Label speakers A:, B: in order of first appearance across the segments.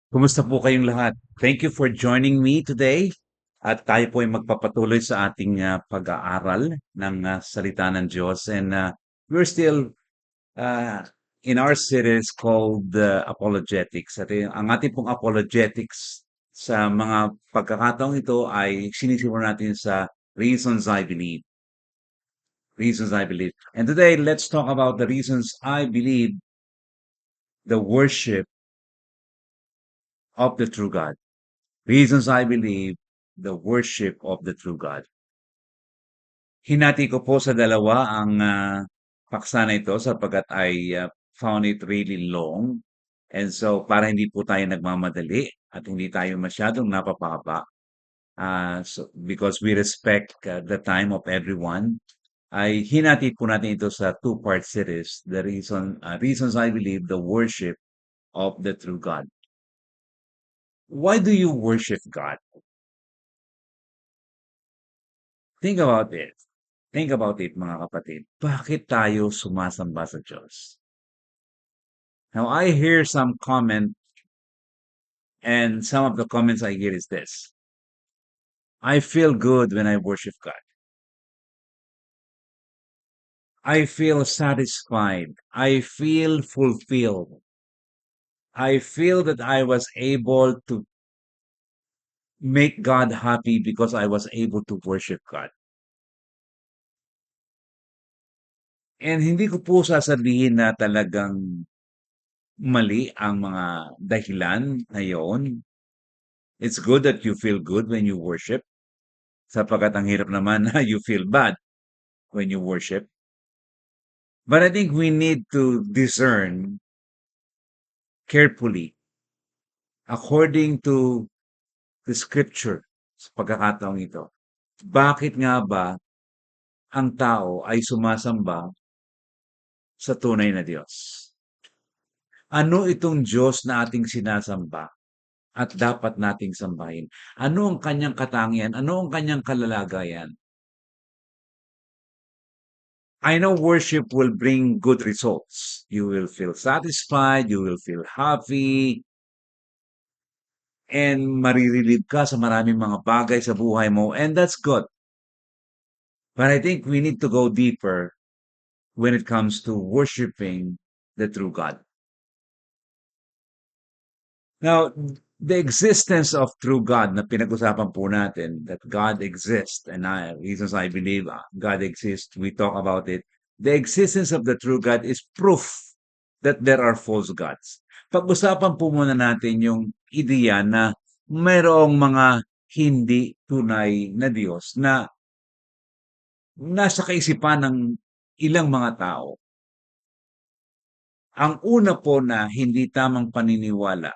A: Kumusta po kayong lahat? Thank you for joining me today. At tayo po ay magpapatuloy sa ating pag-aaral ng salita ng Diyos. And we're still uh, in our series called Apologetics. At ang ating pong apologetics sa mga pagkakataong ito ay sinisimulan natin sa Reasons I Believe. Reasons I Believe. And today, let's talk about the reasons I believe the worship of the true God. Reasons I believe the worship of the true God. Hinati ko po sa dalawa ang paksa na ito sapagkat I found it really long. And so para hindi po tayo nagmamadali at hindi tayo masyadong napapahaba, because we respect the time of everyone, ay hinati po natin ito sa two-part series, the reasons I believe the worship of the true God. Why do you worship God? Think about it. Think about it, mga kapatid. Bakit tayo sumasamba sa Diyos? Now, I hear some comment, and some of the comments I hear is this: I feel good when I worship God. I feel satisfied. I feel fulfilled. I feel that I was able to make God happy because I was able to worship God. And hindi ko po sasabihin na talagang mali ang mga dahilan na yon. It's good that you feel good when you worship, sapagkat ang hirap naman na you feel bad when you worship. But I think we need to discern carefully according to the scripture sa pagkakataong ito. Bakit nga ba ang tao ay sumasamba sa tunay na Diyos? Ano itong Diyos na ating sinasamba at dapat nating sambahin? Ano ang kanyang katangian? Ano ang kanyang kalalagayan? I know worship will bring good results. You will feel satisfied, you will feel happy, and marirelieve ka sa maraming mga bagay sa buhay mo, and that's good. But I think we need to go deeper when it comes to worshiping the true God. Now, the existence of true God na pinag-usapan po natin, that God exists, and reasons I believe God exists, we talk about it. The existence of the true God is proof that there are false gods. Pag-usapan po muna natin yung ideya na mayroong mga hindi tunay na Diyos na nasa kaisipan ng ilang mga tao. Ang una po na hindi tamang paniniwala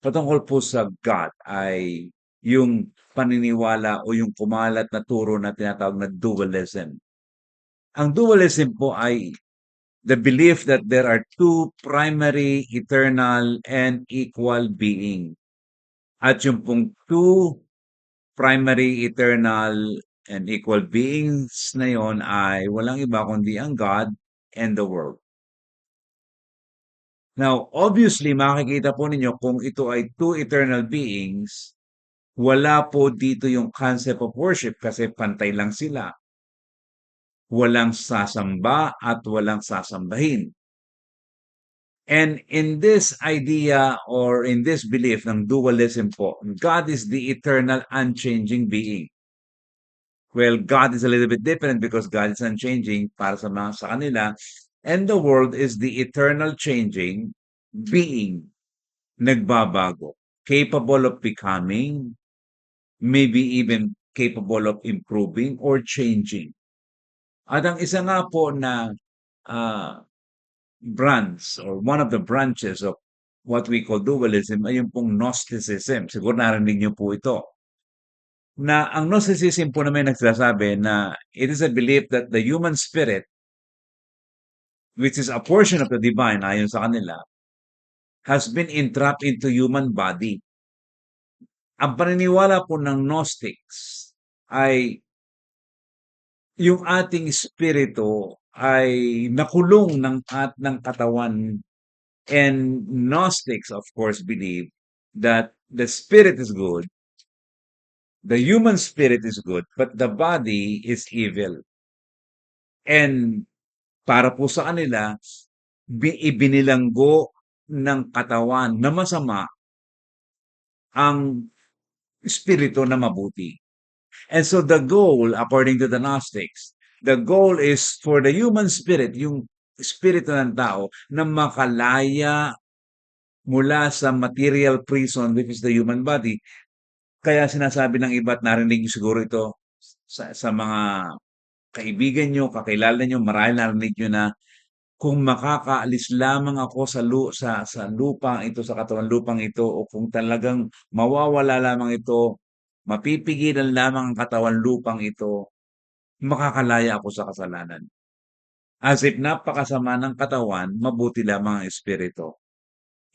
A: patungkol po sa God ay yung paniniwala o yung kumalat na turo na tinatawag na dualism. Ang dualism po ay the belief that there are two primary, eternal, and equal being. At yung pong two primary, eternal, and equal beings na yon ay walang iba kundi ang God and the world. Now, obviously, makikita po ninyo kung ito ay two eternal beings, wala po dito yung concept of worship kasi pantay lang sila. Walang sasamba at walang sasambahin. And in this idea or in this belief ng dualism po, God is the eternal unchanging being. Well, God is a little bit different because God is unchanging para sa kanila. And the world is the eternal changing being, nagbabago, capable of becoming, maybe even capable of improving or changing. At ang isa nga po na uh, branch or one of the branches of what we call dualism ay yung pong Gnosticism. Siguro narinig niyo po ito. Na ang Gnosticism po naman nagsasabi na it is a belief that the human spirit, which is a portion of the divine ayon sa kanila, has been entrapped into human body. Ang paniniwala po ng Gnostics ay yung ating espiritu ay nakulong ng katawan, and Gnostics of course believe that the spirit is good, the human spirit is good, but the body is evil. And para po sa kanila, ibinilanggo ng katawan na masama ang espiritu na mabuti. And so the goal, according to the Gnostics, the goal is for the human spirit, yung espiritu ng tao, na makalaya mula sa material prison, which is the human body. Kaya sinasabi ng iba at narinig niyo siguro ito sa mga kaibigan niyo, kakilala niyo, marahil narinig niyo na kung makakaalis lamang ako sa lupang ito, sa katawan lupang ito, o kung talagang mawawala lamang ito, mapipigilan lamang ang katawan lupang ito, makakalaya ako sa kasalanan. As if napakasama ng katawan, mabuti lamang ang espiritu.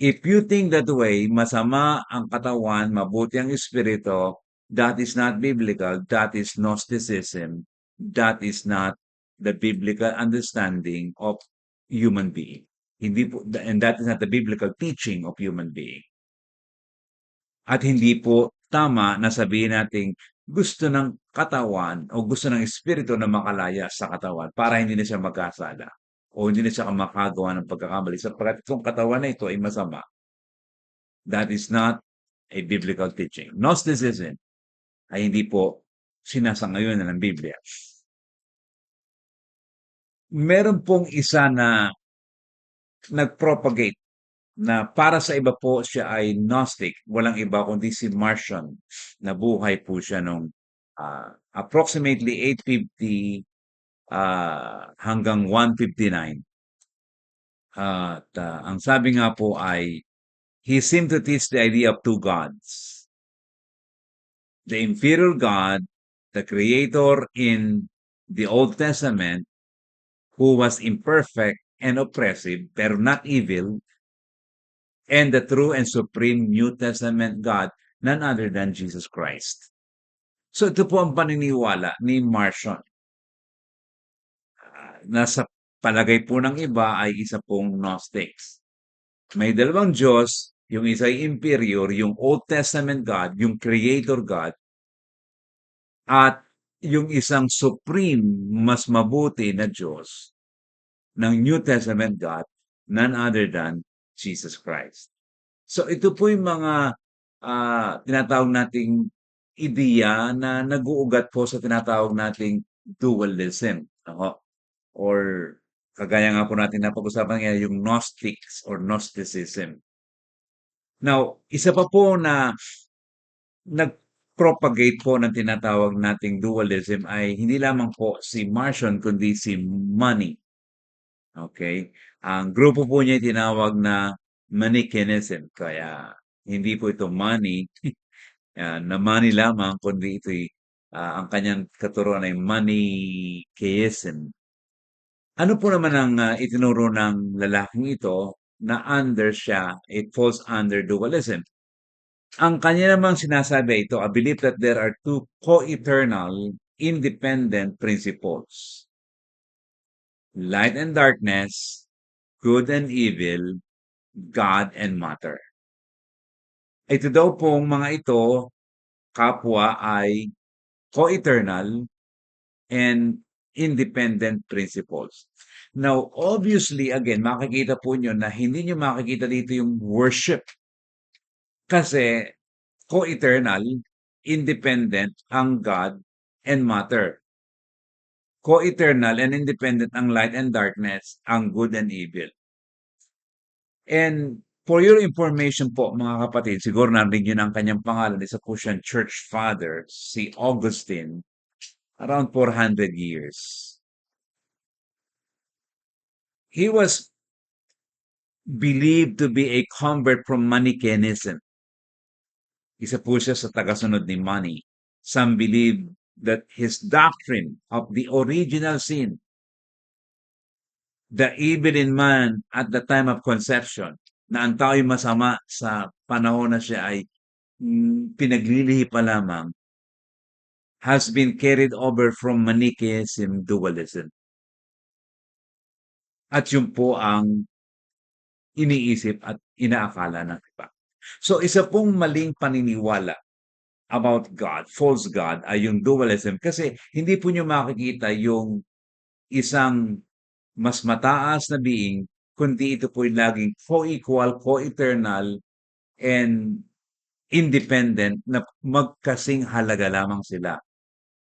A: If you think that way, masama ang katawan, mabuti ang espiritu, that is not biblical, that is Gnosticism, that is not the biblical understanding of human being. Hindi po, and that is not the biblical teaching of human being. At hindi po tama na sabihin nating gusto ng katawan o gusto ng espiritu na makalaya sa katawan para hindi na siya magkasala o hindi na siya makagawa ng pagkakamali sapagkat itong katawan na ito ay masama. That is not a biblical teaching. Gnosticism ay hindi po sinasangayunan ng Biblia. Meron pong isa na nag-propagate na para sa iba po siya ay Gnostic, walang iba kundi si Marcion. Nabuhay po siya nung approximately 850 hanggang 159. At ang sabi nga po ay, he seemed to teach the idea of two gods. The inferior God, the creator in the Old Testament, who was imperfect and oppressive, pero not evil, and the true and supreme New Testament God, none other than Jesus Christ. So ito po ang paniniwala ni Marcion. Nasa palagay po ng iba ay isa pong Gnostics. May dalawang Diyos, yung isa ay inferior, yung Old Testament God, yung Creator God, at yung isang supreme, mas mabuti na Diyos ng New Testament God, none other than Jesus Christ. So ito po yung mga tinatawag nating ideya na nag-uugat po sa tinatawag nating dualism. Or kagaya nga po natin napag-usapan ngayon yung Gnostics or Gnosticism. Now, isa pa po na nag-propagate po ng tinatawag nating dualism ay hindi lamang po si Marcion kundi si Money. Okay? Ang grupo po niya tinawag na Manichaeism. Kaya hindi po ito money, na money lamang, kundi ito'y ang kanyang katuruan ay Manichaeism. Ano po naman ang itinuro ng lalaking ito na under siya, it falls under dualism. Ang kanya namang sinasabi ito, I believe that there are two co-eternal, independent principles. Light and darkness, good and evil, God and matter. Ito daw pong mga ito, kapwa ay co-eternal and independent principles. Now, obviously, again, makikita po nyo na hindi nyo makikita dito yung worship. Kasi co-eternal, independent ang God and matter. Co-eternal and independent ang light and darkness, ang good and evil. And for your information po, mga kapatid, siguro narinig nyo na ang kanyang pangalan, isa po siyang church father, si Augustine, around 400 years. He was believed to be a convert from Manichaeism. Isa po siya sa tagasunod ni Mani. Some believe that his doctrine of the original sin, the evil in man at the time of conception, na ang tao'y masama sa panahon na siya ay pinaglilihi pa lamang, has been carried over from Manichaeism dualism. At yun po ang iniisip at inaakala ng iba. So isa pong maling paniniwala about God, false God, ay yung dualism kasi hindi po niyo makikita yung isang mas mataas na being, kundi ito po'y laging co-equal, co-eternal, and independent na magkasing halaga lamang sila.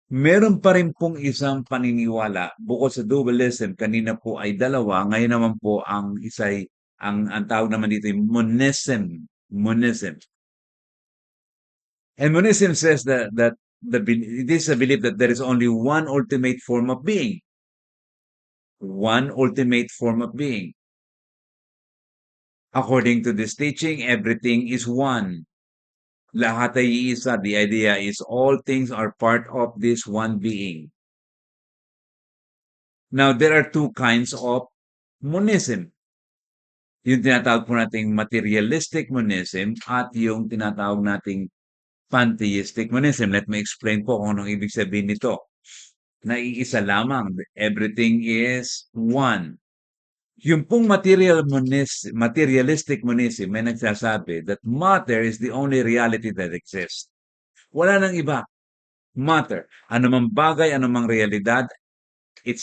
A: Meron pa rin pong isang paniniwala bukod sa dualism, kanina po ay dalawa, ngayon naman po ang isa'y ang tawag naman dito ay monism, monism. And monism says that it is a belief that there is only one ultimate form of being. One ultimate form of being. According to this teaching, everything is one. Lahat ay iisa. The idea is all things are part of this one being. Now, there are two kinds of monism. Yung tinatawag po nating materialistic monism at yung tinatawag nating pantheistic monism. Let me explain po kung anong ibig sabihin nito. Naiisa lamang. Everything is one. Yung pong materialistic monism may nagsasabi that matter is the only reality that exists. Wala nang iba. Matter. Anumang bagay, anumang realidad, it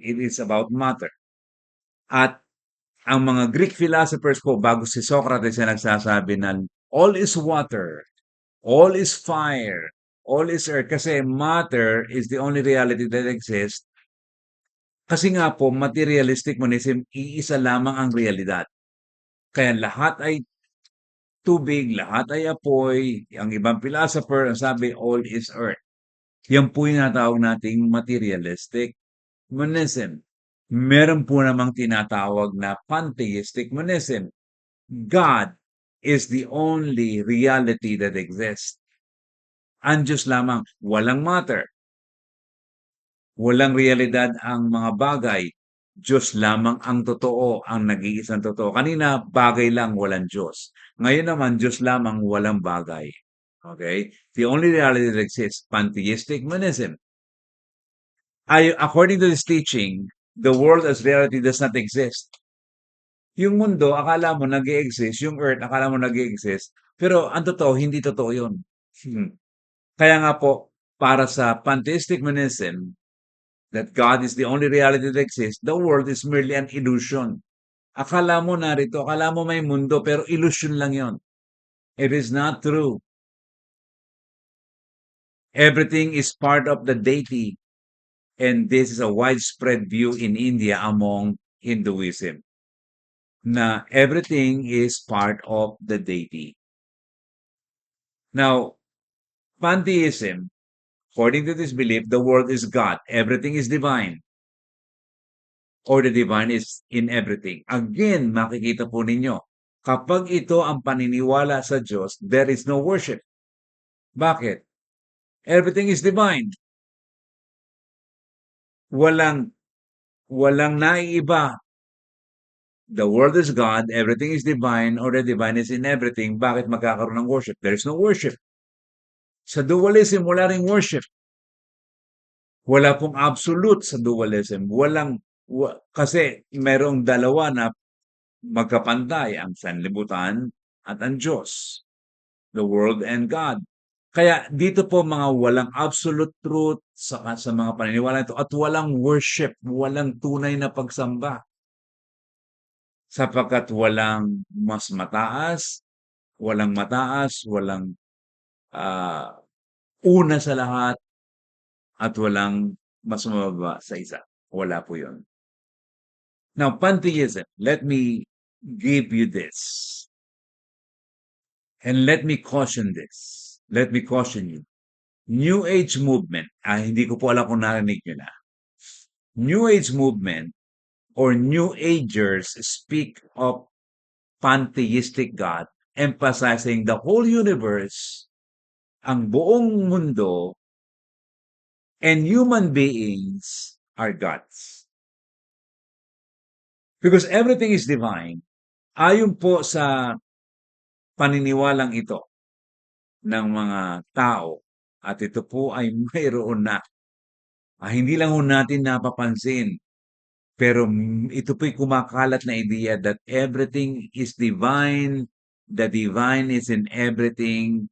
A: is about matter. At ang mga Greek philosophers po, bago si Socrates ay nagsasabi na all is water, all is fire, all is earth. Kasi matter is the only reality that exists. Kasi nga po, materialistic monism, iisa lamang ang realidad. Kaya lahat ay tubig, lahat ay apoy. Ang ibang philosopher, ang sabi, all is earth. Yan po yung natawag nating materialistic monism. Meron po namang tinatawag na pantheistic monism. God is the only reality that exists. Ang Diyos lamang, walang matter. Walang realidad ang mga bagay. Diyos lamang ang totoo, ang nag-iisang totoo. Kanina, bagay lang, walang Diyos. Ngayon naman, Diyos lamang, walang bagay. Okay? The only reality that exists, pantheistic monism. According to this teaching, the world as reality does not exist. Yung mundo, akala mo nag-exist, yung earth, akala mo nag-exist, pero ang totoo, hindi totoo yun. Kaya nga po, para sa pantheistic monism, that God is the only reality that exists, the world is merely an illusion. Akala mo narito, akala mo may mundo, pero illusion lang yon. It is not true. Everything is part of the deity. And this is a widespread view in India among Hinduism. Na everything is part of the deity. Now, pantheism, according to this belief, the world is God. Everything is divine. Or the divine is in everything. Again, makikita po ninyo, kapag ito ang paniniwala sa Diyos, there is no worship. Bakit? Everything is divine. Walang naiiba. The world is God, everything is divine, or the divine is in everything. Bakit magkakaroon ng worship? There is no worship. Sa dualism, wala ring worship. Wala pong absolute sa dualism. Kasi merong dalawa na magkapantay, ang sanlibutan at ang Diyos. The world and God. Kaya dito po mga walang absolute truth sa mga paniniwala ito at walang worship, walang tunay na pagsamba. Sapagkat walang mas mataas, walang una sa lahat, at walang mas mababa sa isa. Wala po yun. Now, pantheism, let me give you this. And let me caution this. Let me caution you. New Age movement, hindi ko po alam kung narinig nyo na. New Age movement or New Agers speak of pantheistic God, emphasizing the whole universe, ang buong mundo, and human beings are gods. Because everything is divine, ayon po sa paniniwalang ito ng mga tao, at ito po ay mayroon na. Hindi lang ho natin napapansin, pero ito po'y kumakalat na idea that everything is divine The divine is in everything.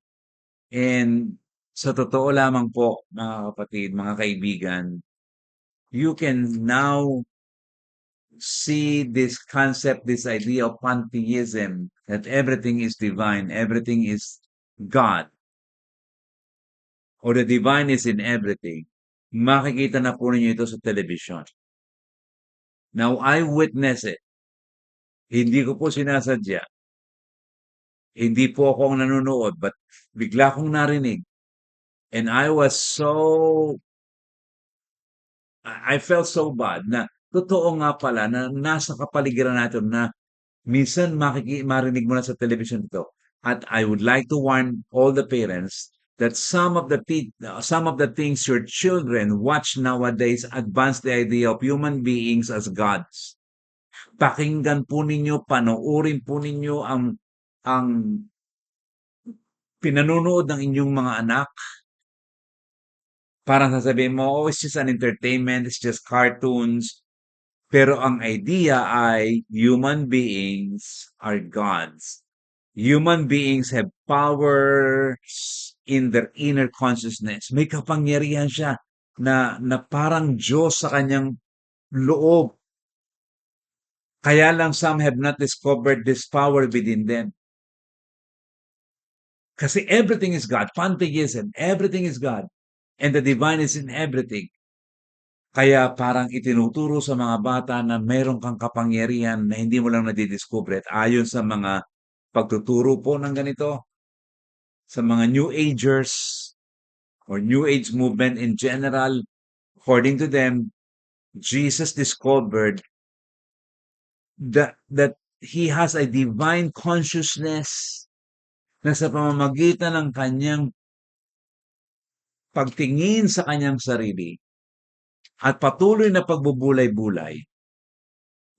A: And sa totoo lamang po, mga kapatid, mga kaibigan, you can now see this concept, this idea of pantheism, that everything is divine, everything is God, or the divine is in everything. Makikita na po ninyo ito sa television. Now, I witness it. Hindi ko po sinasadya. Hindi po ako ang nanonood, but bigla kong narinig. And I was so I felt so bad na totoo nga pala na nasa kapaligiran natin na minsan marinig mo na sa television ito. At I would like to warn all the parents that some of the things your children watch nowadays advance the idea of human beings as gods. Pakinggan po ninyo, panoorin po ninyo ang pinanonood ng inyong mga anak. Parang sasabihin mo, oh, it's just an entertainment, it's just cartoons. Pero ang idea ay human beings are gods. Human beings have power in their inner consciousness. May kapangyarihan siya na parang Diyos sa kanyang loob. Kaya lang some have not discovered this power within them. Kasi everything is God. Pantheism, everything is God. And the divine is in everything. Kaya parang itinuturo sa mga bata na meron kang kapangyarihan na hindi mo lang nadidiscover. At ayon sa mga pagtuturo po ng ganito, sa mga New Agers or New Age movement in general, according to them, Jesus discovered that he has a divine consciousness na sa pamamagitan ng kanyang pagtingin sa kanyang sarili at patuloy na pagbubulay-bulay,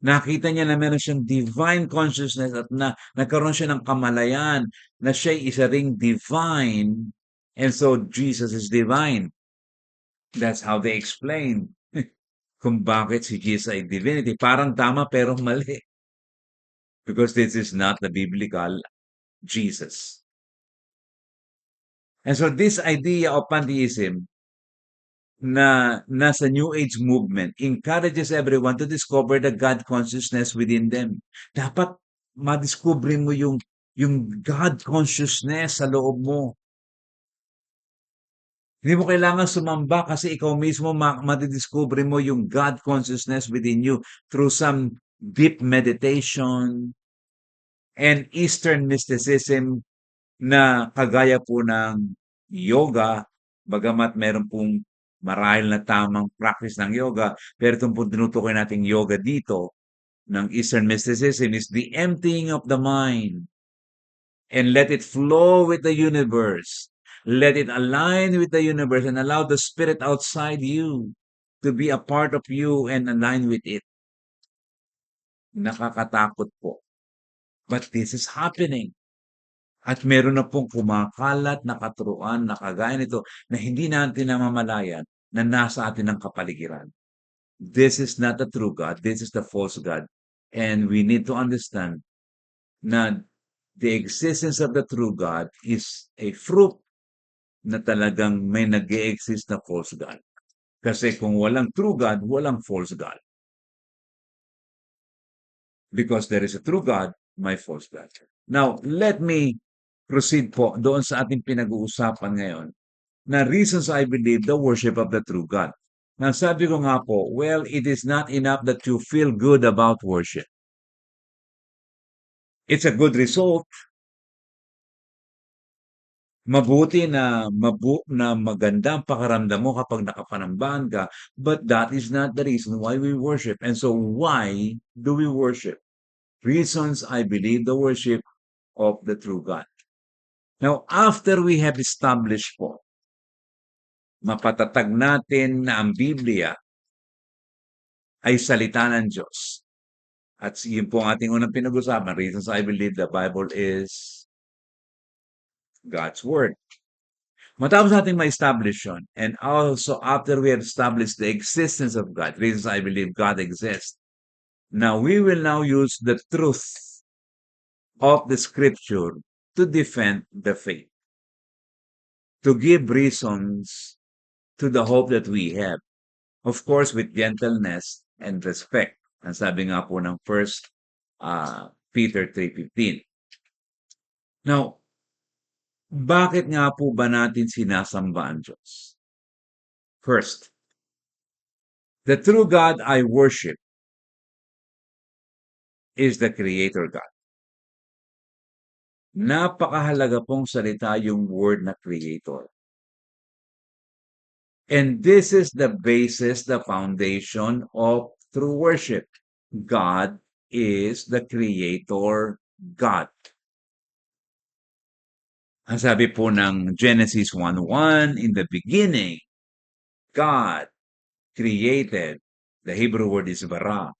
A: nakita niya na meron siyang divine consciousness at nagkaroon siya ng kamalayan na siya'y isa ring divine, and so Jesus is divine. That's how they explain kung bakit si Jesus ay divinity. Parang tama pero mali. Because this is not the biblical Jesus. And so this idea of pantheism na nasa New Age movement encourages everyone to discover the God consciousness within them. Dapat madiscover mo yung God consciousness sa loob mo. Hindi mo kailangan sumamba kasi ikaw mismo madidiscover mo yung God consciousness within you through some deep meditation and Eastern mysticism na kagaya po ng yoga, bagamat meron pong marahil na tamang practice ng yoga, pero itong pong tinutukoy nating yoga dito ng Eastern mysticism is the emptying of the mind and let it flow with the universe. Let it align with the universe and allow the spirit outside you to be a part of you and align with it. Nakakatakot po. But this is happening. At meron na pong kumakalat na katuruan na kagaya nito na hindi natin namamalayan na nasa atin ang kapaligiran. This is not the true God. This is the false God. And we need to understand na the existence of the true God is a fruit na talagang may nag-e-exist na false God. Kasi kung walang true God, walang false God. Because there is a true God, may false God. Now, let me proceed po doon sa ating pinag-uusapan ngayon na reasons I believe the worship of the true God. Now, sabi ko nga po, well, it is not enough that you feel good about worship. It's a good result. Mabuti na maganda ang pakiramdam mo kapag nakapanambahan ka, but that is not the reason why we worship. And so why do we worship? Reasons I believe the worship of the true God. Now, after we have established po, mapatatag natin na ang Biblia ay salita ng Diyos. At yun po ang ating unang pinag-usapan. Reasons I believe the Bible is God's Word. Matapos natin ma-establish yun, and also after we have established the existence of God, reasons I believe God exists, now we will now use the truth of the scripture to defend the faith, to give reasons to the hope that we have. Of course, with gentleness and respect. Ang sabi nga po ng First Peter 3:15. Now, bakit nga po ba natin sinasamba ang Diyos? First, the true God I worship is the Creator God. Napakahalaga pong salita yung word na Creator. And this is the basis, the foundation of true worship. God is the Creator God. Ang sabi po ng Genesis 1:1, in the beginning, God created, the Hebrew word is bara,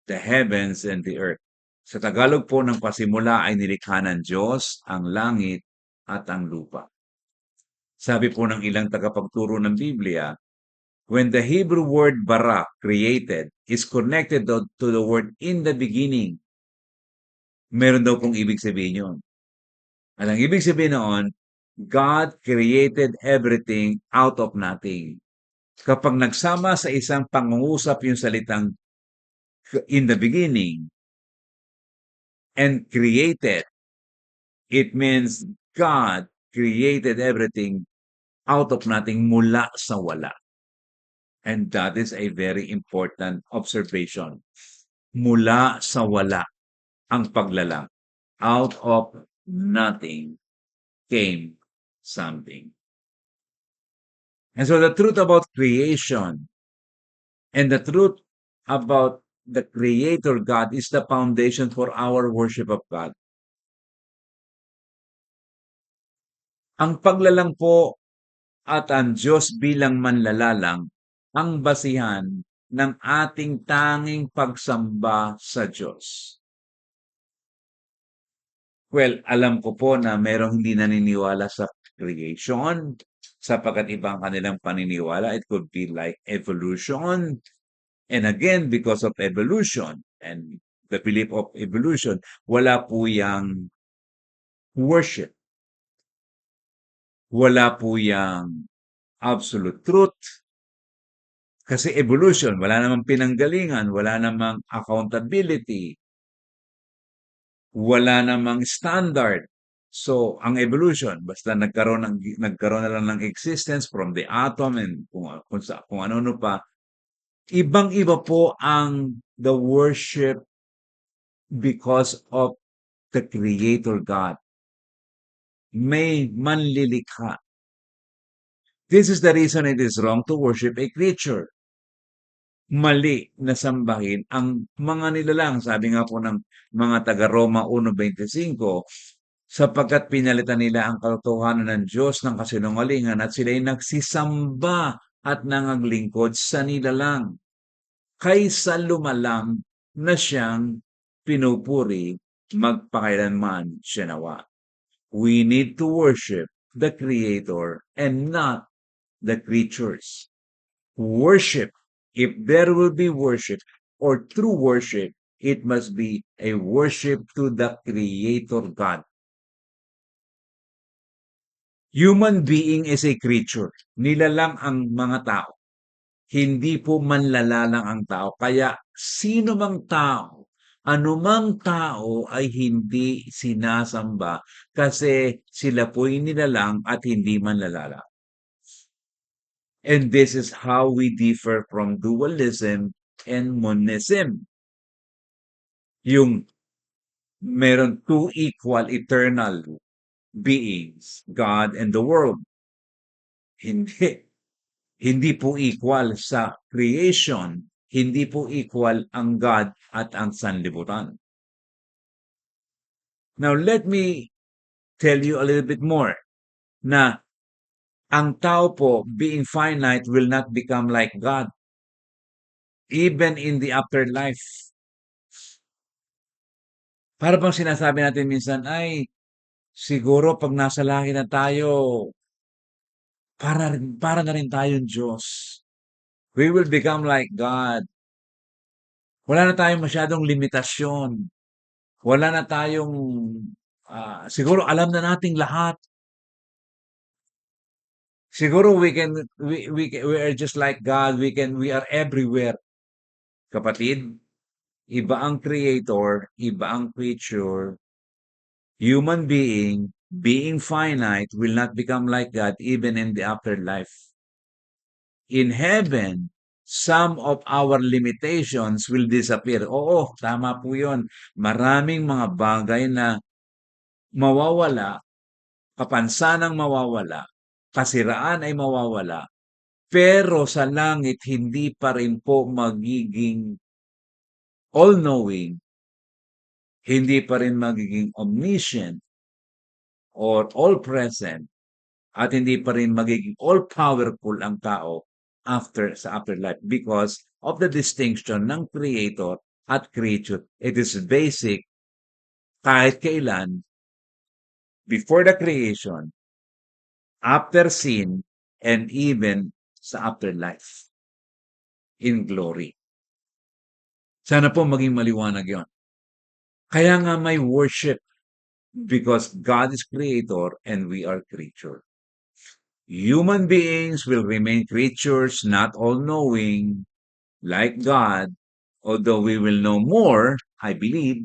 A: the heavens and the earth. Sa Tagalog po ng pasimula ay nilikha ng Diyos ang langit at ang lupa. Sabi po ng ilang tagapagturo ng Biblia, when the Hebrew word bara, created, is connected to the word in the beginning, meron daw pong ibig sabihin yun. At ang ibig sabihin noon, God created everything out of nothing. Kapag nagsama sa isang pangungusap yung salitang in the beginning and created, it means God created everything out of nothing, mula sa wala. And that is a very important observation. Mula sa wala ang paglalang. Out of nothing came something. And so the truth about creation and the truth about the Creator God is the foundation for our worship of God. Ang paglalang po at ang Diyos bilang manlalalang ang basihan ng ating tanging pagsamba sa Diyos. Well, alam ko po na merong hindi naniniwala sa creation, sapagkat ibang kanilang paniniwala. It could be like evolution. And again, because of evolution and the belief of evolution, wala po yang worship. Wala po yang absolute truth. Kasi evolution, wala namang pinanggalingan, wala namang accountability, wala namang standard. So, ang evolution, basta nagkaroon na lang ng existence from the atom and kung ano-ano pa, ibang-iba po ang the worship because of the Creator God. May manlilikha. This is the reason it is wrong to worship a creature. Mali na sambahin ang mga nilalang. Sabi nga po ng mga taga-Roma 1:25, sapagkat pinalitan nila ang katotohanan ng Diyos ng kasinungalingan at sila'y nagsisamba at nangaglingkod sa nilalang, kaysa lumalang na siyang pinupuri magpakailanman siya nawa. We need to worship the Creator and not the creatures. Worship, if there will be worship or true worship, it must be a worship to the Creator God. Human being is a creature. Nilalang ang mga tao. Hindi po manlalalang ang tao. Kaya sino mang tao, anumang tao ay hindi sinasamba kasi sila po'y nilalang at hindi manlalalang. And this is how we differ from dualism and monism. Yung meron two equal eternal beings, God and the world. Hindi. Hindi po equal sa creation. Hindi po equal ang God at ang sanlibutan. Now, let me tell you a little bit more na ang tao po, being finite, will not become like God. Even in the afterlife. Para bang sinasabi natin minsan, ay, siguro pag nasa langit na tayo, para na rin tayong Diyos. We will become like God. Wala na tayong masyadong limitasyon. Wala na tayong, siguro alam na nating lahat. Siguro we are just like God, we are everywhere. Kapatid, iba ang creator, iba ang creature. Human being finite, will not become like God even in the afterlife. In heaven, some of our limitations will disappear. Oo, tama po yun. Maraming mga bagay na mawawala, kapansanang mawawala, kasiraan ay mawawala, pero sa langit hindi pa rin po magiging all-knowing, hindi pa rin magiging omniscient or all-present, at hindi pa rin magiging all-powerful ang tao sa afterlife because of the distinction ng creator at creature. It is basic kahit kailan, before the creation, after sin, and even sa afterlife in glory. Sana po maging maliwanag yon. Kaya nga may worship because God is creator and we are creature. Human beings will remain creatures, not all-knowing, like God, although we will know more, I believe.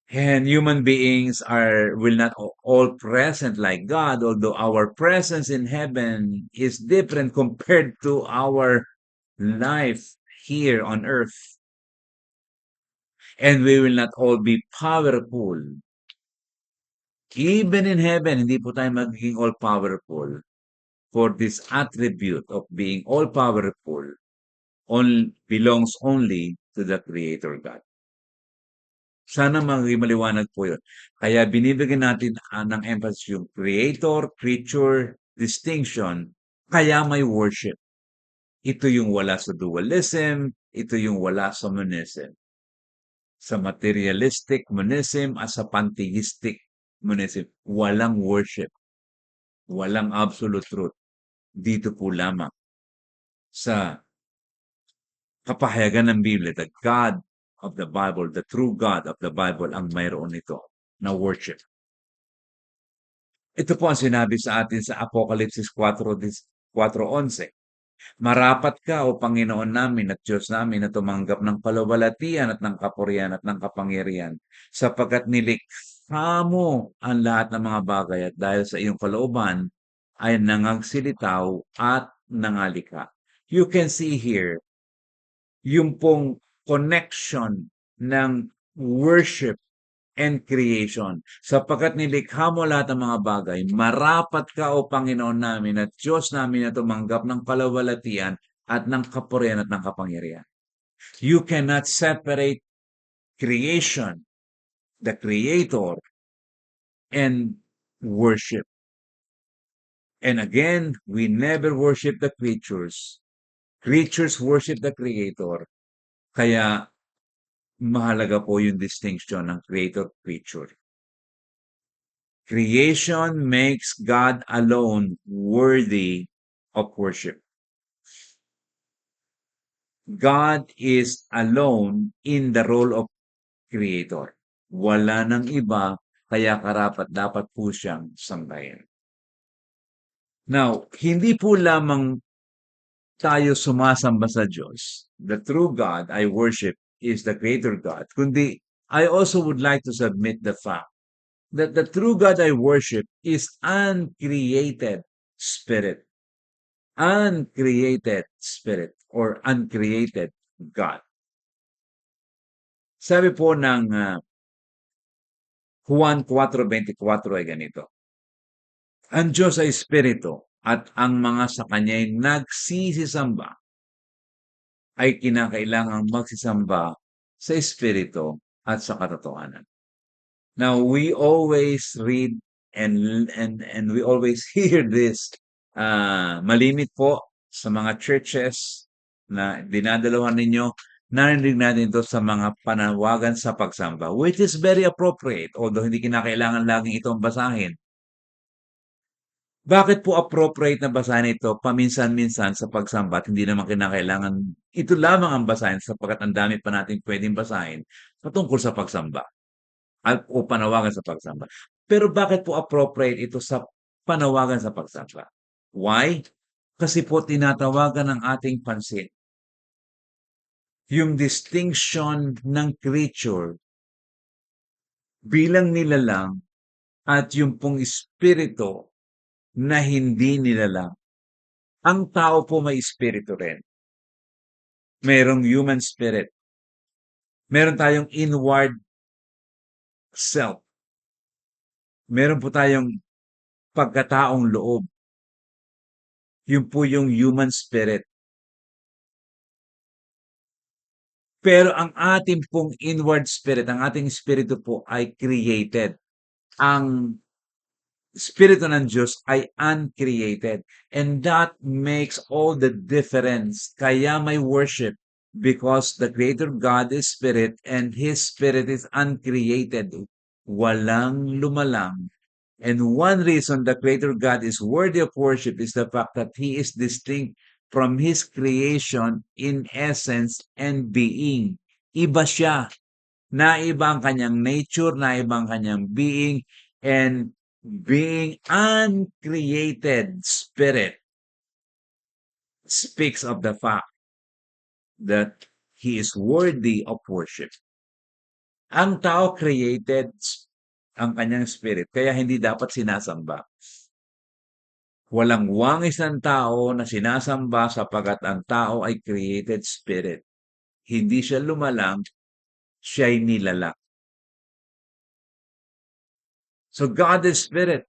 A: And human beings will not all present like God, although our presence in heaven is different compared to our life here on earth. And we will not all be powerful. Even in heaven, hindi po tayo magiging all-powerful. For this attribute of being all-powerful belongs only to the Creator God. Sana maging maliwanag po yun. Kaya binibigyan natin ng emphasis yung creator, creature, distinction, kaya may worship. Ito yung wala sa dualism, ito yung wala sa monism. Sa materialistic monism at sa pantheistic monism, walang worship. Walang absolute truth. Dito po lamang sa kapahayagan ng Biblia, the God of the Bible, the true God of the Bible, ang mayroon nito na worship. Ito po ang sinabi sa atin sa Apokalipsis 4:11. Marapat ka, O Panginoon namin at Diyos namin, na tumanggap ng kaluwalhatian at ng kapurihan at ng kapangyarihan, sapagkat nilikha mo ang lahat ng mga bagay at dahil sa iyong kalooban ay nangagsilitaw at nangalikha. You can see here yung pong connection ng worship and creation. Sapagkat nilikha mo lahat ng mga bagay, marapat ka, O Panginoon namin at Diyos namin, na tumanggap ng kaluwalhatian at ng kapurihan at ng kapangyarihan. You cannot separate creation, the Creator, and worship. And again, we never worship the creatures. Creatures worship the Creator. Kaya mahalaga po yung distinction ng creator-creature. Creation makes God alone worthy of worship. God is alone in the role of creator. Wala nang iba, kaya karapat-dapat po siyang sambahin. Now, hindi po lamang tayo sumasamba sa Diyos. The true God I worship is the Creator God. Kundi, I also would like to submit the fact that the true God I worship is uncreated spirit. Uncreated spirit or uncreated God. Sabi po ng Juan 4:24 ay ganito. Ang Diyos ay espiritu at ang mga sa kanya'y nagsisisamba ay kinakailangang magsisamba sa espiritu at sa katotohanan. Now, we always read and we always hear this malimit po sa mga churches na dinadalawan ninyo. Narinig natin ito sa mga panawagan sa pagsamba, which is very appropriate, although hindi kinakailangan laging itong basahin. Bakit po appropriate na basahin ito paminsan-minsan sa pagsamba at hindi naman kinakailangan ito lamang ang basahin sapagkat ang dami pa nating puwedeng basahin patungkol sa pagsamba at o panawagan sa pagsamba. Pero bakit po appropriate ito sa panawagan sa pagsamba? Why? Kasi po tinatawagan ng ating pansin yung distinction ng creature bilang nilalang at yung pong espiritu na hindi nilalang. Ang tao po may espiritu rin. Merong human spirit. Meron tayong inward self. Meron po tayong pagkataong loob. Yun po yung human spirit. Pero ang ating pong inward spirit, ang ating espiritu po ay created. Ang espiritu ng Diyos ay uncreated. And that makes all the difference. Kaya may worship because the Creator God is spirit and His spirit is uncreated. Walang lumalang. And one reason the Creator God is worthy of worship is the fact that He is distinct from His creation in essence and being. Iba siya. Naiba ang kanyang nature, naiba ang kanyang being, and being uncreated spirit speaks of the fact that He is worthy of worship. Ang tao created ang kanyang spirit, kaya hindi dapat sinasamba. Walang wangis ng tao na sinasamba sapagkat ang tao ay created spirit. Hindi siya lumalang, siya'y nilalang. So God is spirit.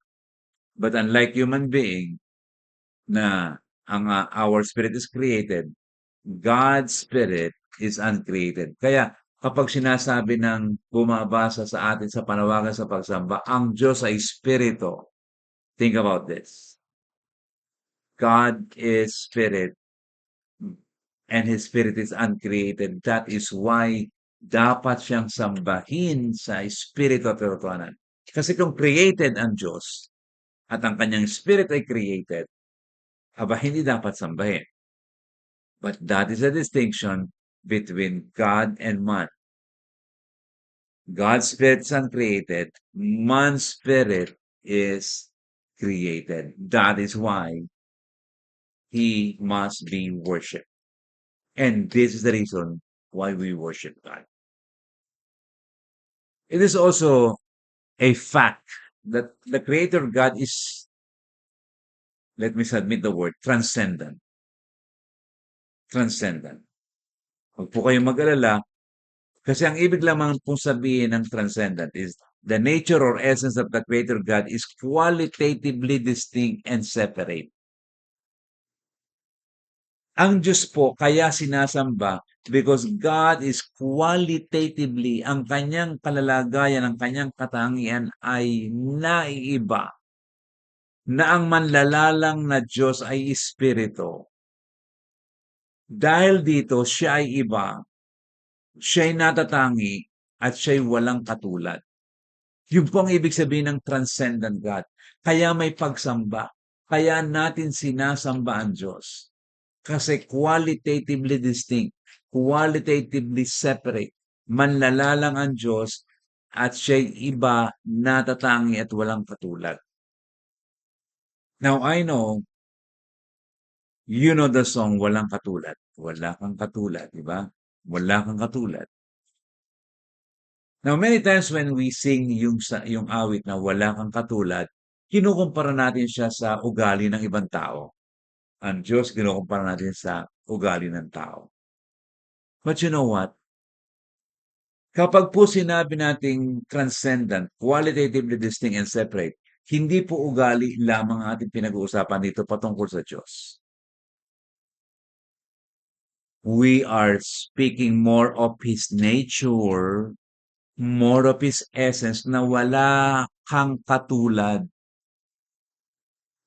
A: But unlike human being, na our spirit is created, God's spirit is uncreated. Kaya kapag sinasabi ng bumabasa sa atin sa panawagan sa pagsamba, ang Diyos ay spirito. Think about this. God is spirit and His spirit is uncreated. That is why dapat siyang sambahin sa espiritu at katotohanan. Kasi kung created ang Diyos at ang kanyang spirit ay created, aba hindi dapat sambahin. But that is a distinction between God and man. God's spirit is uncreated. Man's spirit is created. That is why he must be worshipped. And this is the reason why we worship God. It is also a fact that the Creator God is, let me submit the word, transcendent. Transcendent. Huwag po kayong mag-alala. Kasi ang ibig lamang pong sabihin ng transcendent is the nature or essence of the Creator God is qualitatively distinct and separate. Ang Diyos po kaya sinasamba because God is qualitatively, ang kanyang kalalagayan, ang kanyang katangian ay naiiba na ang manlalalang na Diyos ay espiritu. Dahil dito, siya ay iba, siya'y natatangi, at siya'y walang katulad. Yun po ang ibig sabihin ng transcendent God. Kaya may pagsamba. Kaya natin sinasamba ang Diyos. Kasi qualitatively distinct, qualitatively separate. Manlalalang ang Diyos at siya'y iba, natatangi at walang katulad. Now, I know, you know the song, Walang Katulad. Wala kang katulad, di ba? Wala kang katulad. Now, many times when we sing yung awit na wala kang katulad, kinukumpara natin siya sa ugali ng ibang tao. Ang Diyos, kinukumpara natin sa ugali ng tao. But you know what? Kapag po sinabi nating transcendent, qualitatively distinct and separate, hindi po ugali lamang ang ating pinag-uusapan dito patungkol sa Diyos. We are speaking more of His nature, more of His essence na wala kang katulad.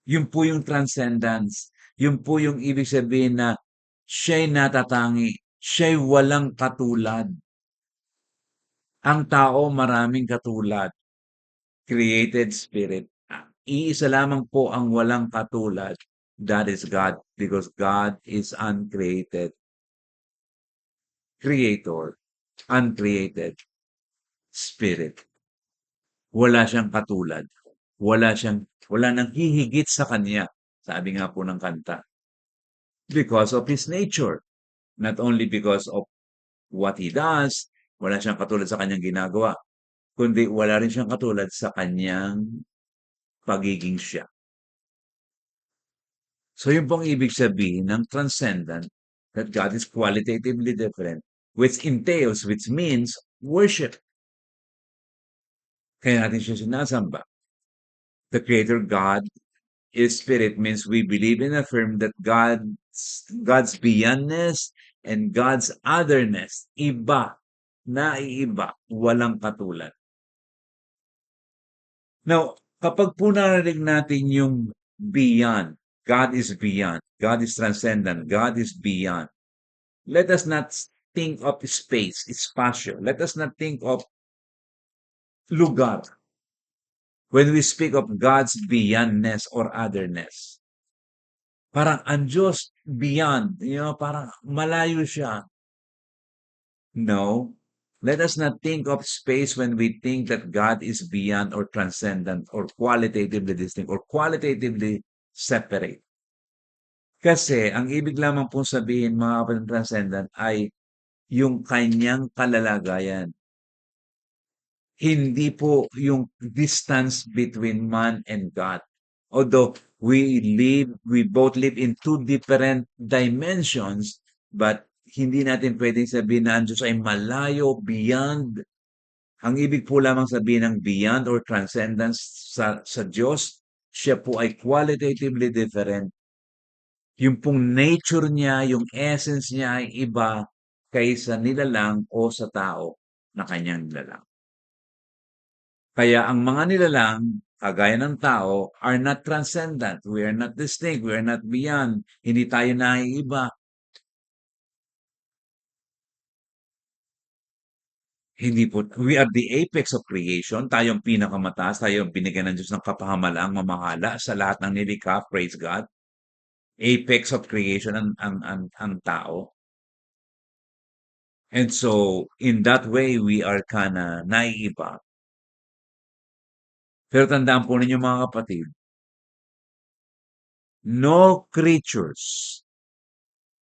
A: Yun po yung transcendence. Yun po yung ibig sabihin na siya'y natatangi, siya'y walang katulad. Ang tao maraming katulad. Created spirit. iisa lamang po ang walang katulad. That is God, because God is uncreated creator, uncreated spirit. Wala siyang katulad. Wala nang hihigit sa kanya. Sabi nga po ng kanta. Because of his nature. Not only because of what he does, wala siyang katulad sa kanyang ginagawa, kundi wala rin siyang katulad sa kanyang pagiging siya. So yun pong ibig sabihin ng transcendent, that God is qualitatively different, which means worship. Kaya natin siya sinasamba. The Creator God is Spirit means we believe and affirm that God's beyondness and God's otherness, iba, naiiba, walang katulad. Now, kapag po narinig natin yung beyond, God is beyond, God is transcendent, God is beyond. Let us not think of space, spatio. Let us not think of lugar when we speak of God's beyondness or otherness. Parang ang Diyos beyond, parang malayo siya. No, let us not think of space when we think that God is beyond or transcendent or qualitatively distinct or qualitatively separate. Kasi ang ibig lamang pong sabihin mga kapatid transcendent ay yung kanyang kalalagayan. Hindi po yung distance between man and God. Although we both live in two different dimensions, but hindi natin pwedeng sabihin na ang Diyos ay malayo, beyond. Ang ibig po lamang sabihin ng beyond or transcendence sa Diyos, siya po ay qualitatively different. Yung pong nature niya, yung essence niya ay iba kaysa nilalang o sa tao na kanyang nilalang. Kaya ang mga nilalang, kagaya ng tao, are not transcendent. We are not distinct. We are not beyond. Hindi tayo naiiba. Hindi po. We are the apex of creation. Tayo ang pinakamataas. Tayo ang binigyan ng Diyos ng kapahamalang mamahala sa lahat ng nilikha. Praise God. Apex of creation ang tao. And so, in that way, we are kana naiiba. Pero tandaan po ninyo mga kapatid, no creatures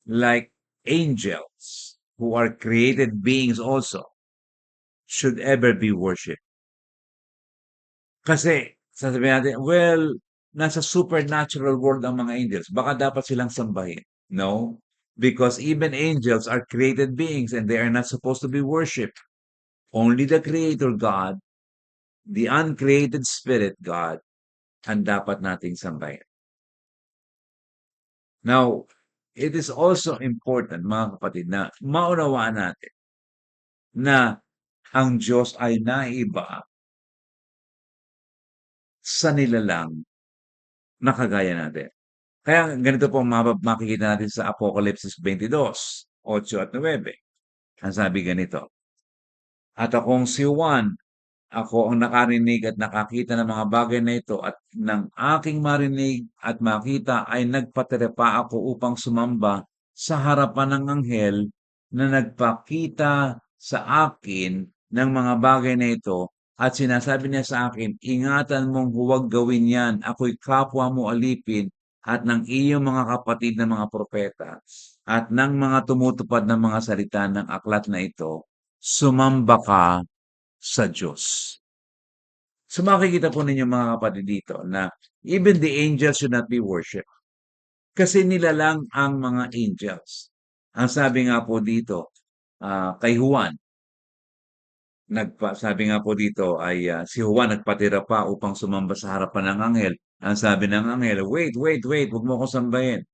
A: like angels who are created beings also should ever be worshipped. Kasi sasabihin natin, well, nasa supernatural world ang mga angels. Baka dapat silang sambahin. No, because even angels are created beings and they are not supposed to be worshipped. Only the Creator God, the uncreated Spirit God, ang dapat nating sambahin. Now, it is also important, mga kapatid, na maunawaan natin na ang Diyos ay naiiba sa nilalang na kagaya natin. Kaya ganito po makikita natin sa Apocalypse 22, 8 at 9. Ang sabi ganito, at akong si Juan, ako ang nakarinig at nakakita ng mga bagay na ito at ng aking marinig at makita ay nagpatirapa ako upang sumamba sa harapan ng anghel na nagpakita sa akin ng mga bagay na ito at sinasabi niya sa akin, ingatan mong huwag gawin yan, ako'y kapwa mo alipin at ng iyong mga kapatid na mga propeta at ng mga tumutupad ng mga salita ng aklat na ito, sumamba ka sa Diyos. So makikita po ninyo mga kapatid dito na even the angels should not be worshipped. Kasi nilalang ang mga angels. Ang sabi nga po dito kay Juan, sabi nga po dito ay si Juan nagpatira pa upang sumamba sa harapan ng anghel. Ang sabi ng anghel, wait, huwag mo akong sambahin.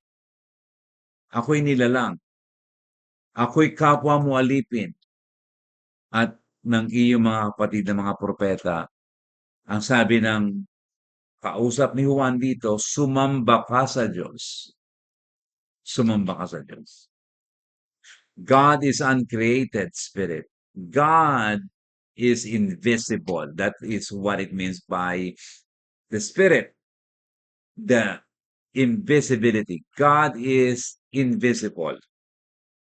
A: Ako'y nilalang. Ako'y kapwa mo alipin. At ng iyong mga kapatid na mga propeta, ang sabi ng kausap ni Juan dito, sumamba ka sa Diyos. Sumamba ka sa Diyos. God is uncreated spirit. God is invisible. That is what it means by the spirit. the invisibility. God is invisible.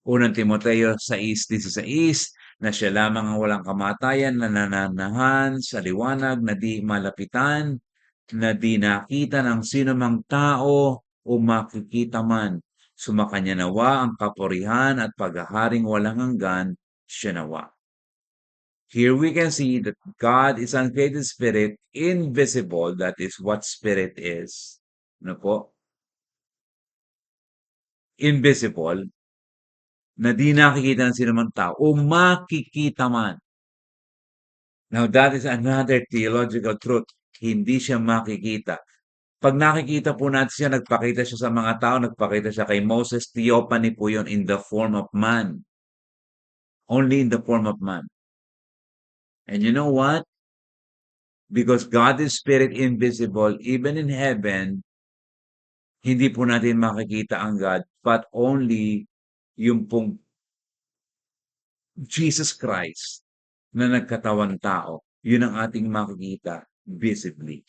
A: Unang Timoteo 6:16 na siya lamang ang walang kamatayan na nananahan sa liwanag na di malapitan, na di nakita ng sinumang tao o makikita man. Sumakanya nawa ang kapurihan at paghaharing walang hanggan, siya nawa. Here we can see that God is uncreated spirit, invisible. That is what spirit is. Ano po? Invisible, na di nakikita ng sinumang tao o makikita man. Now, that is another theological truth. Hindi siya makikita. Pag nakikita po natin siya, nagpakita siya sa mga tao, nagpakita siya kay Moses, theophany po yun in the form of man. Only in the form of man. And you know what? Because God is spirit invisible, even in heaven, hindi po natin makikita ang God, but only yung pong Jesus Christ na nagkatawang tao. Yun ang ating makikita visibly.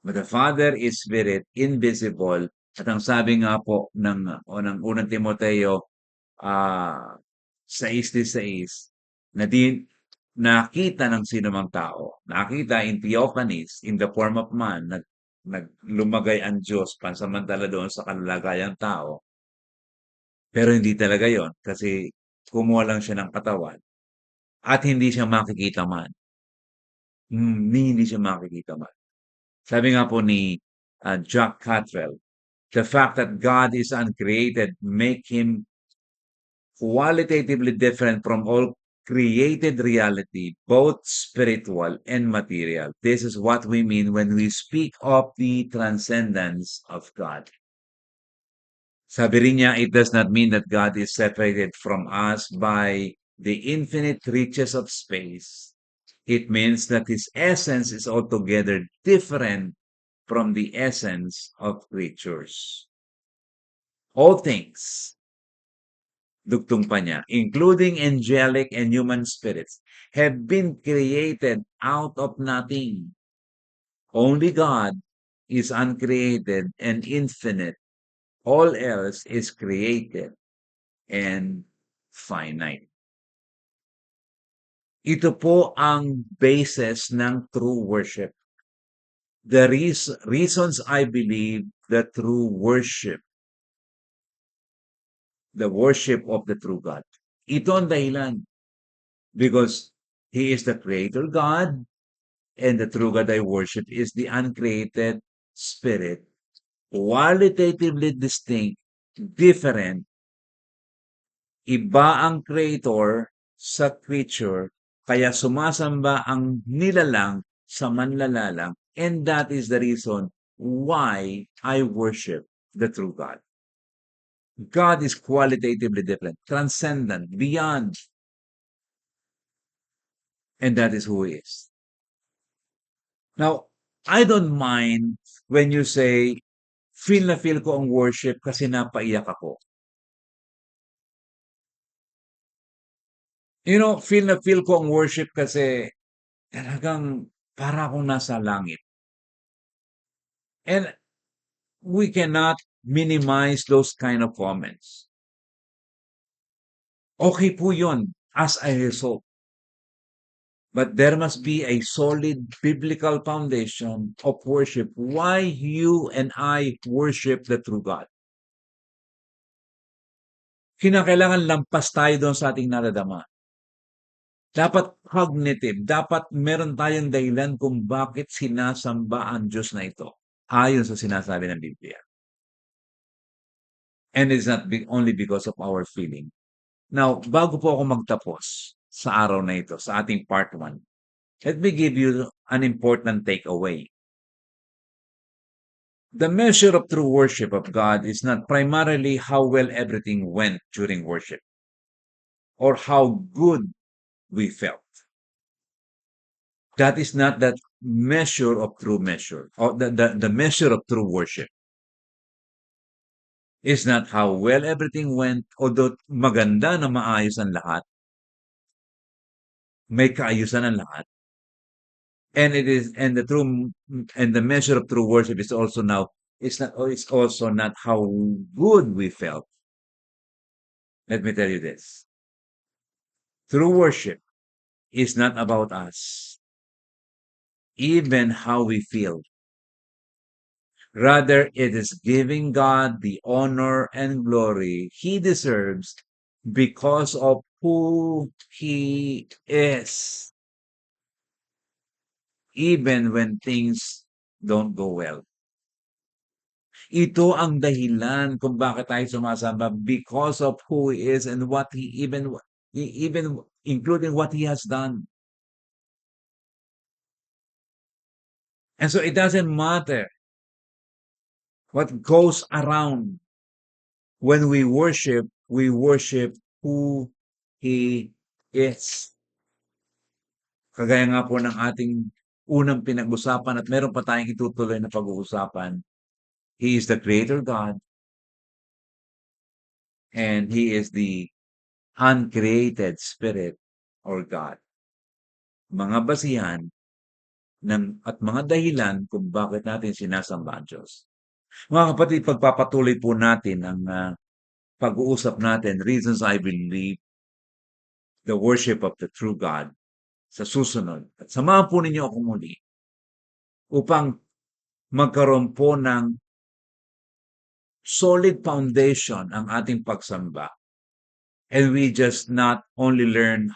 A: But the Father is spirit, invisible. At ang sabi nga po ng unang Timoteo 6:6 na di nakita ng sinumang tao. Nakita in theophanies, in the form of man, naglumagay ang Diyos pansamantala doon sa kalalagayang tao. Pero hindi talaga yon kasi kumuha lang siya ng katawan at hindi siya makikita man. Hindi siya makikita man. Sabi nga po ni Jack Catrell, the fact that God is uncreated make him qualitatively different from all created reality, both spiritual and material. This is what we mean when we speak of the transcendence of God. Sabi rin niya, it does not mean that God is separated from us by the infinite riches of space. It means that his essence is altogether different from the essence of creatures. All things, dugtong pa niya, including angelic and human spirits, have been created out of nothing. Only God is uncreated and infinite. All else is created and finite. Ito po ang basis ng true worship. The reasons I believe the true worship, the worship of the true God. Ito ang dahilan. Because He is the creator God, and the true God I worship is the uncreated spirit, qualitatively distinct, different. Iba ang creator sa creature, kaya sumasamba ang nilalang sa manlalalang, and that is the reason why I worship the true God. God is qualitatively different, transcendent, beyond, and that is who He is. Now, I don't mind when you say, feel na feel ko ang worship kasi napaiyak ako. You know, feel na feel ko ang worship kasi talagang para akong nasa langit. And we cannot minimize those kind of comments. Okay po yun as a result. But there must be a solid biblical foundation of worship. Why you and I worship the true God? Kinakailangan lampas tayo doon sa ating naradama. Dapat cognitive, dapat meron tayong dahilan kung bakit sinasamba ang Diyos na ito, ayon sa sinasabi ng Biblia. And it's not only because of our feeling. Now, bago po ako magtapos sa araw na ito, sa ating part 1, let me give you an important takeaway. The measure of true worship of God is not primarily how well everything went during worship or how good we felt. That is not that measure of true measure, or the measure of true worship. Is not how well everything went, although maganda na maayos ang lahat, may kaayusan ang lahat. And the measure of true worship is also now, it's also not how good we felt. Let me tell you this. True worship is not about us, even how we feel. Rather, it is giving God the honor and glory He deserves because of who He is, even when things don't go well. Ito ang dahilan kung bakit tayo sumasamba, because of who He is and what He even including what He has done. And so it doesn't matter what goes around. When we worship who He is. Kagaya nga po ng ating unang pinag-usapan at meron pa tayong itutuloy na pag-uusapan. He is the Creator God and He is the uncreated Spirit or God. Mga basihan at mga dahilan kung bakit natin sinasamba ang Diyos. Mga kapatid, pagpapatuloy po natin ang pag-uusap natin, reasons I believe the worship of the true God sa susunod. At samahan po ninyo ako muli upang magkaroon po ng solid foundation ang ating pagsamba. And we just not only learn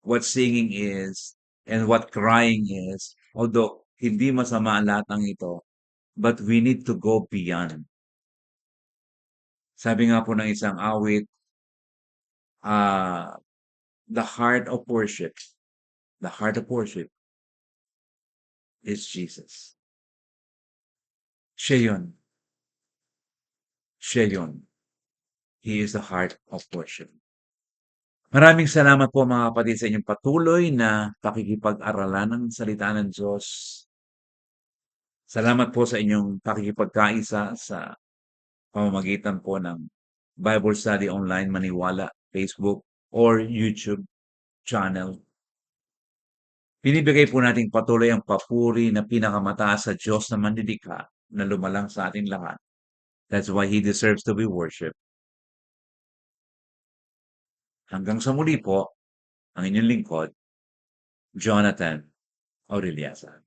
A: what singing is and what crying is, although hindi masama ang lahat ng ito, but we need to go beyond. Sabi nga po ng isang awit, uh, the heart of worship is Jesus. Siya yun. Siya yun. He is the heart of worship. Maraming salamat po mga kapatid sa inyong patuloy na pakikipag-aralan ng salita ng Diyos. Salamat po sa inyong pakikipagkaisa sa pamamagitan po ng Bible Study Online Maniwala, Facebook, or YouTube channel. Binibigay po nating patuloy ang papuri na pinakamataas sa Diyos na manlilikha na lumalang sa ating lahat. That's why He deserves to be worshipped. Hanggang sa muli po, ang inyong lingkod, Jonathan Aureliasa.